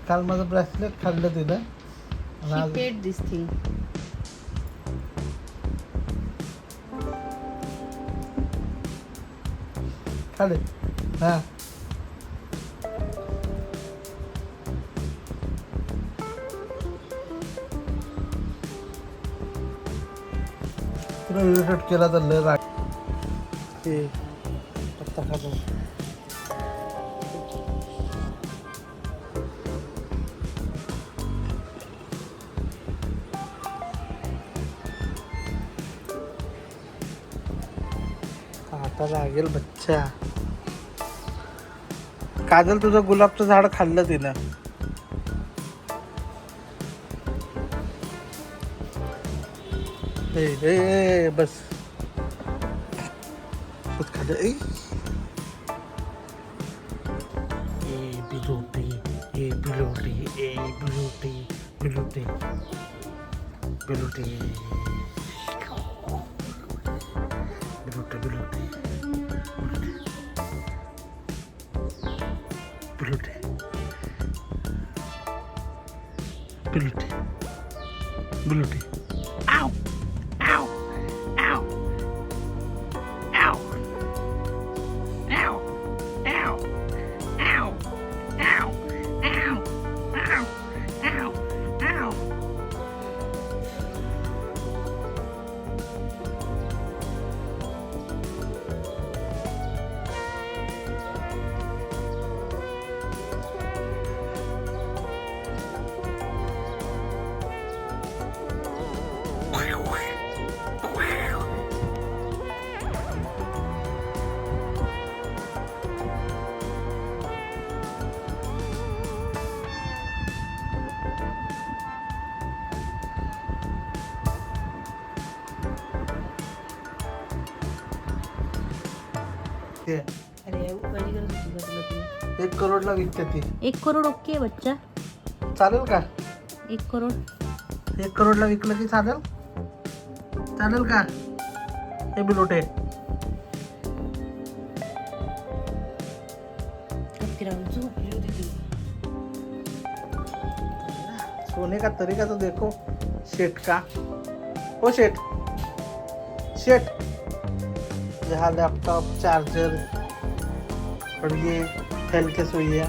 काल माझं ब्रेसलेट खाल्लं तिनं आणि She आज paid this thing. खाल्ले हा तुला इरिटेट केला तर लय राग ते पत्ता खातो आता लागेल बच्चा काजल तुझं गुलाबचं झाड खाल्लं तिनं ए बस खुद खाल्लं ए बिलोटी बिलोटी बिलोटी बिलोटी बिलोटी बिलोटी बिलोटी बिलोटी बिलोटी बिलोटी Ow! Ow! Ow! Ow! Ow! Ow! Ow! Ow! Ow! Ow! Ow! Ow! ते अरे माझी गरज होती का तुला ती? 1 करोडला विकते ती 1 करोड ओके बच्चा. चालेल का 1 करोड. 1 करोडला विकलं की चालेल चालेल का हे बिलोटे झोपली होती ती. सोने का तरीका तो देखो शेठ का ओ शेठ शेठ यहाँ लैपटॉप चार्जर और ये फैल के सोइया